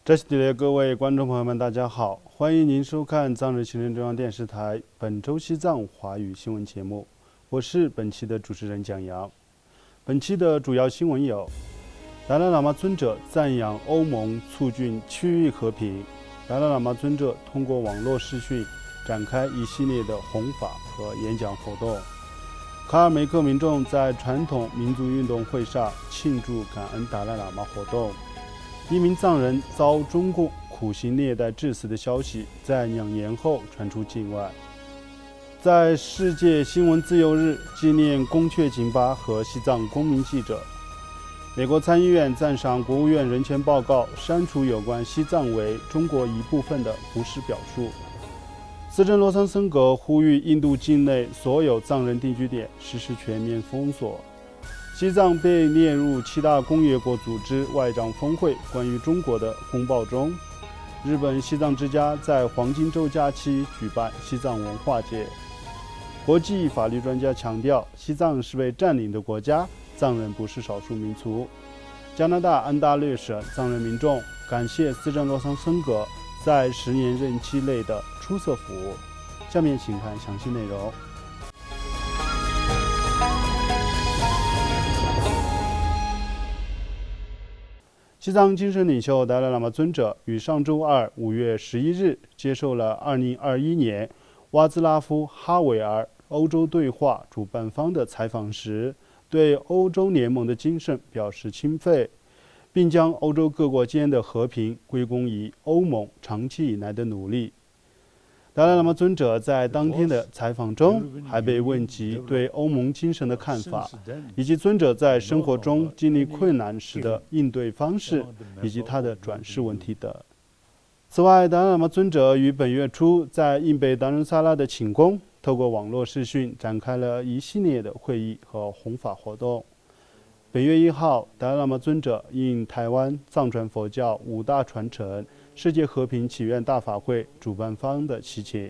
这里的各位观众朋友们，大家好，欢迎您收看藏人行政中央电视台本周西藏华语新闻节目，我是本期的主持人蒋阳。本期的主要新闻有：达赖喇嘛尊者赞扬欧盟促进区域和平，达赖喇嘛尊者通过网络视讯展开一系列的弘法和演讲活动。卡尔梅克民众在传统民族运动会上庆祝感恩达赖喇嘛活动。一名藏人遭中共苦刑虐待致死的消息在2年后传出境外。在世界新闻自由日纪念宫阙景巴和西藏公民记者，美国参议院赞赏国务院人权报告删除有关西藏为中国一部分的不实表述。斯珍罗桑森格呼吁印度境内所有藏人定居点实施全面封锁。西藏被列入7大工业国组织外长峰会关于中国的公报中。日本西藏之家在黄金周假期举办西藏文化节。国际法律专家强调，西藏是被占领的国家，藏人不是少数民族。加拿大安大略省藏人民众感谢斯珍罗桑森格在10年任期内的出色服务。下面请看详细内容。西藏精神领袖达赖喇嘛尊者于上周二5月11日接受了2021年瓦兹拉夫·哈维尔欧洲对话主办方的采访时，对欧洲联盟的精神表示钦佩，并将欧洲各国间的和平归功于欧盟长期以来的努力。达赖喇嘛尊者在当天的采访中还被问及对欧盟精神的看法，以及尊者在生活中经历困难时的应对方式，以及他的转世问题等。此外，达赖喇嘛尊者于本月初在印北达仁萨拉的寝宫，透过网络视讯展开了一系列的会议和弘法活动。本月1号，达赖喇嘛尊者应台湾藏传佛教5大传承世界和平祈愿大法会主办方的祈请，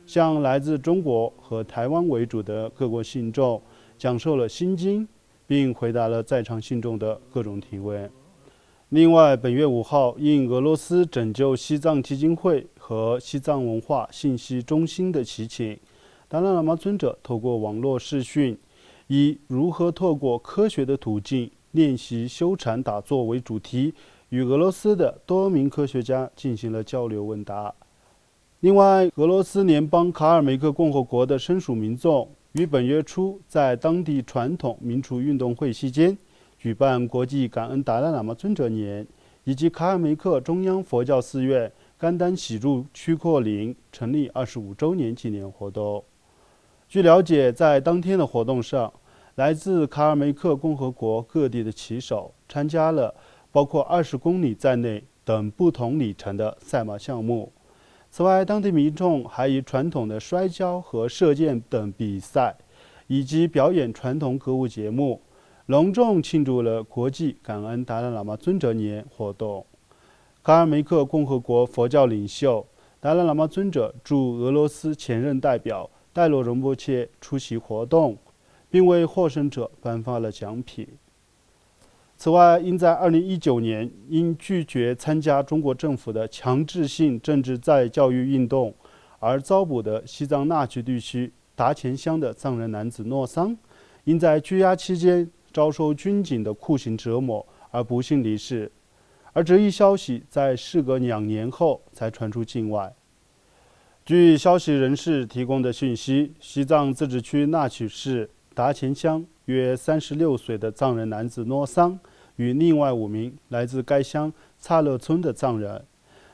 向来自中国和台湾为主的各国信众讲授了心经，并回答了在场信众的各种提问。另外，本月5号，应俄罗斯拯救西藏基金会和西藏文化信息中心的祈请，达赖喇嘛尊者透过网络视讯，以如何透过科学的途径练习修禅打坐为主题，与俄罗斯的多名科学家进行了交流问答。另外，俄罗斯联邦卡尔梅克共和国的申属民众于本月初在当地传统民族运动会期间举办国际感恩达赖喇嘛尊者年，以及卡尔梅克中央佛教寺院甘丹喜住区廓林成立25周年纪念活动。据了解，在当天的活动上，来自卡尔梅克共和国各地的骑手参加了包括20公里在内等不同里程的赛马项目。此外，当地民众还以传统的摔跤和射箭等比赛，以及表演传统歌舞节目，隆重庆祝了国际感恩达赖喇嘛尊者年活动。卡尔梅克共和国佛教领袖达赖喇嘛尊者驻俄罗斯前任代表戴洛仁波切出席活动，并为获胜者颁发了奖品。此外，因在2019年因拒绝参加中国政府的强制性政治再教育运动而遭捕的西藏纳曲地区达钱乡的藏人男子诺桑，因在拘押期间遭受军警的酷刑折磨而不幸离世，而这一消息在事隔2年后才传出境外。据消息人士提供的讯息，西藏自治区纳曲市达钱乡约36岁的藏人男子诺桑与另外5名来自该乡刹勒村的藏人，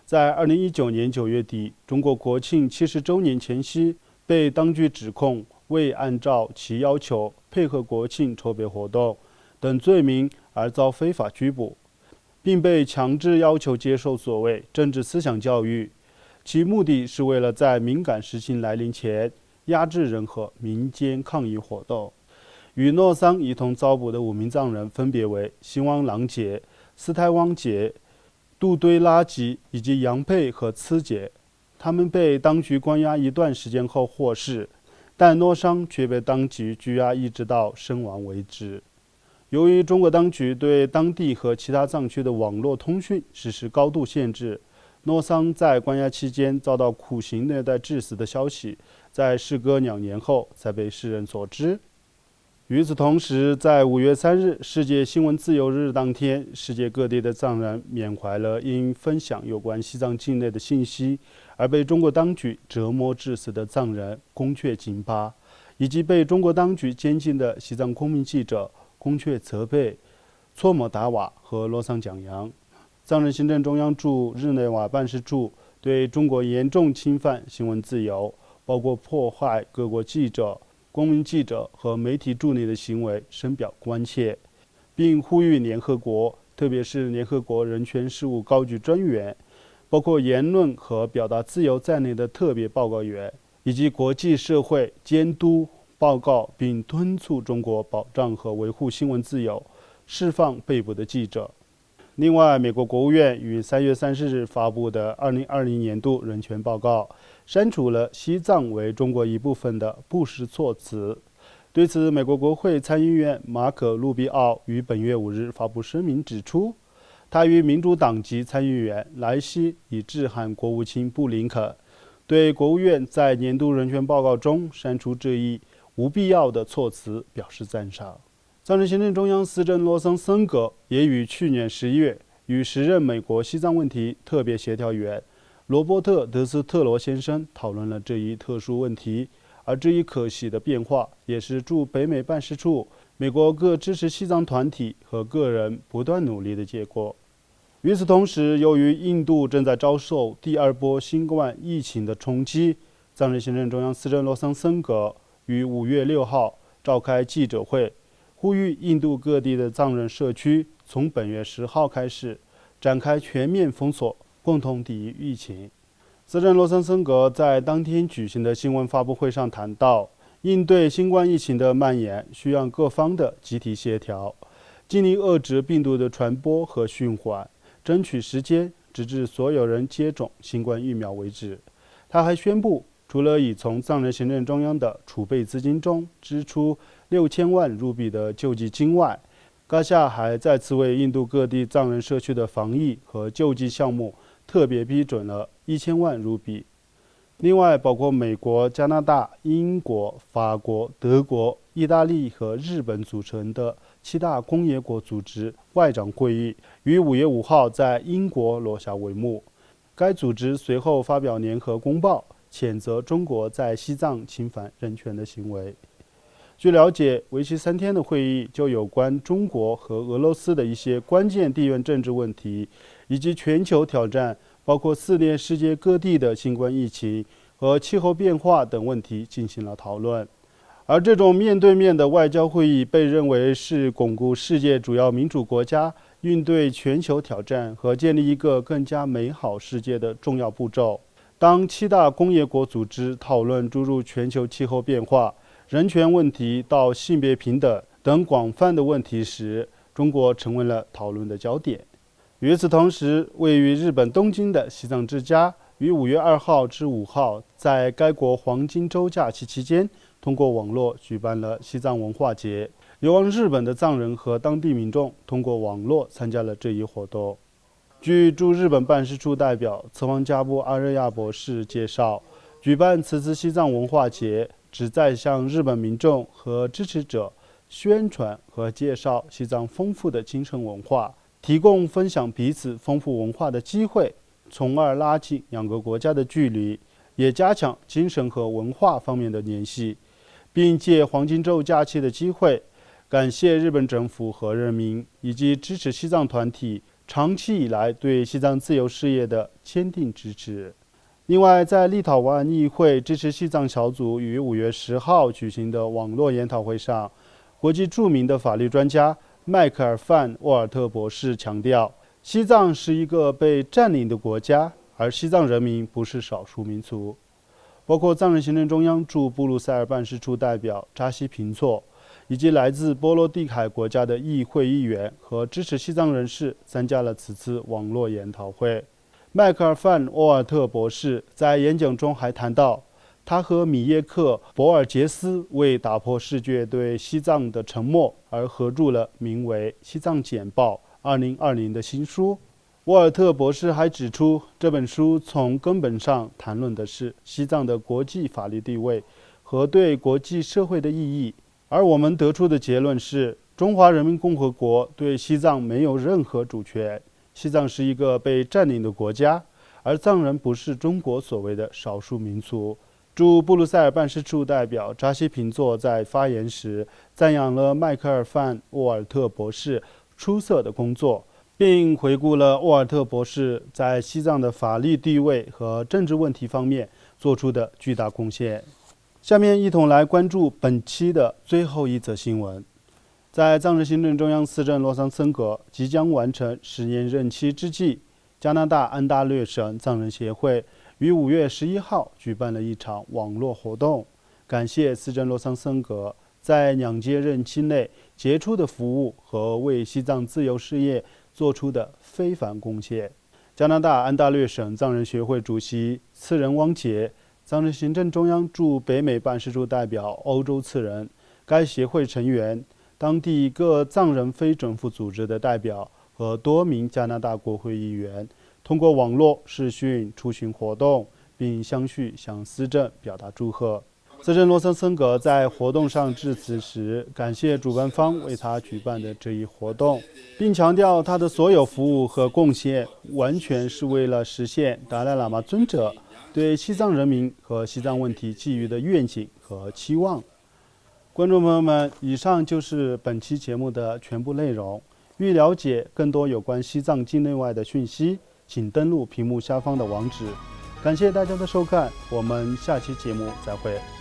在2019年9月底中国国庆70周年前夕，被当局指控未按照其要求配合国庆筹备活动等罪名而遭非法拘捕，并被强制要求接受所谓政治思想教育，其目的是为了在敏感时期来临前压制任何民间抗议活动。与诺桑一同遭捕的5名藏人分别为兴汪郎杰、斯泰汪杰、杜堆拉吉以及杨佩和次杰。他们被当局关押一段时间后获释，但诺桑却被当局拘押一直到身亡为止。由于中国当局对当地和其他藏区的网络通讯实施高度限制，诺桑在关押期间遭到酷刑虐待致死的消息，在事隔2年后才被世人所知。与此同时，在5月3日世界新闻自由日当天，世界各地的藏人缅怀了因分享有关西藏境内的信息而被中国当局折磨致死的藏人宫阙景巴，以及被中国当局监禁的西藏公民记者宫阙泽贝、措摩达瓦和洛桑蒋扬。藏人行政中央驻日内瓦办事处对中国严重侵犯新闻自由，包括迫害各国记者、公民记者和媒体助理的行为深表关切，并呼吁联合国，特别是联合国人权事务高级专员，包括言论和表达自由在内的特别报告员，以及国际社会监督报告并敦促中国保障和维护新闻自由，释放被捕的记者。另外，美国国务院于3月30日发布的2020年度人权报告删除了西藏为中国一部分的不实措辞。对此，美国国会参议院马可·路比奥于本月5日发布声明指出，他与民主党籍参议员莱西已致函国务卿布林肯，对国务院在年度人权报告中删除这一无必要的措辞表示赞赏。藏人行政中央司政洛桑森格也于去年11月与时任美国西藏问题特别协调员罗伯特·德斯特罗先生讨论了这一特殊问题，而这一可喜的变化也是驻北美办事处、美国各支持西藏团体和个人不断努力的结果。与此同时，由于印度正在遭受第2波新冠疫情的冲击，藏人行政中央司政洛桑森格于5月6号召开记者会，呼吁印度各地的藏人社区从本月10号开始展开全面封锁，共同抵御疫情。司政洛桑森格在当天举行的新闻发布会上谈到，应对新冠疫情的蔓延需要各方的集体协调，尽力遏制病毒的传播和循环，争取时间，直至所有人接种新冠疫苗为止。他还宣布，除了已从藏人行政中央的储备资金中支出6000万卢比的救济金外，噶夏还再次为印度各地藏人社区的防疫和救济项目特别批准了1000万卢比。另外，包括美国、加拿大、英国、法国、德国、意大利和日本组成的7大工业国组织外长会议于5月5号在英国落下帷幕。该组织随后发表联合公报，谴责中国在西藏侵犯人权的行为。据了解，为期3天的会议就有关中国和俄罗斯的一些关键地缘政治问题，以及全球挑战，包括肆虐世界各地的新冠疫情和气候变化等问题进行了讨论。而这种面对面的外交会议被认为是巩固世界主要民主国家应对全球挑战和建立一个更加美好世界的重要步骤。当7大工业国组织讨论诸如全球气候变化、人权问题到性别平等等广泛的问题时，中国成为了讨论的焦点。与此同时，位于日本东京的西藏之家于5月2号至5号在该国黄金周假期期间通过网络举办了西藏文化节，有望日本的藏人和当地民众通过网络参加了这一活动。据驻日本办事处代表侧方加布阿热亚博士介绍，举办此次西藏文化节旨在向日本民众和支持者宣传和介绍西藏丰富的精神文化，提供分享彼此丰富文化的机会，从而拉近两个国家的距离，也加强精神和文化方面的联系，并借黄金周假期的机会，感谢日本政府和人民以及支持西藏团体长期以来对西藏自由事业的坚定支持。另外，在立陶宛议会支持西藏小组于5月10号举行的网络研讨会上，国际著名的法律专家迈克尔·范沃尔特博士强调，西藏是一个被占领的国家，而西藏人民不是少数民族。包括藏人行政中央驻布鲁塞尔办事处代表扎西平措，以及来自波罗的海国家的议会议员和支持西藏人士参加了此次网络研讨会。迈克尔·范沃尔特博士在演讲中还谈到，他和米耶克·博尔杰斯为打破世界对西藏的沉默而合著了名为《西藏简报2020》的新书。沃尔特博士还指出，这本书从根本上谈论的是西藏的国际法律地位和对国际社会的意义，而我们得出的结论是，中华人民共和国对西藏没有任何主权，西藏是一个被占领的国家，而藏人不是中国所谓的少数民族。驻布鲁塞尔办事处代表扎西平佐在发言时赞扬了迈克尔·范沃尔特博士出色的工作，并回顾了沃尔特博士在西藏的法律地位和政治问题方面做出的巨大贡献。下面一同来关注本期的最后一则新闻。在藏人行政中央司政洛桑森格即将完成10年任期之际，加拿大安大略省藏人协会于5月11号举办了一场网络活动，感谢司政洛桑森格在2届任期内杰出的服务和为西藏自由事业做出的非凡贡献。加拿大安大略省藏人协会主席次仁汪杰、藏人行政中央驻北美办事处代表欧洲次仁、该协会成员、当地各藏人非政府组织的代表和多名加拿大国会议员通过网络视讯出席活动，并相续向司政表达祝贺。司政洛桑森格在活动上致辞时，感谢主办方为他举办的这一活动，并强调他的所有服务和贡献完全是为了实现达赖喇嘛尊者对西藏人民和西藏问题寄予的愿景和期望。观众朋友们，以上就是本期节目的全部内容。欲了解更多有关西藏境内外的讯息，请登录屏幕下方的网址。感谢大家的收看，我们下期节目再会。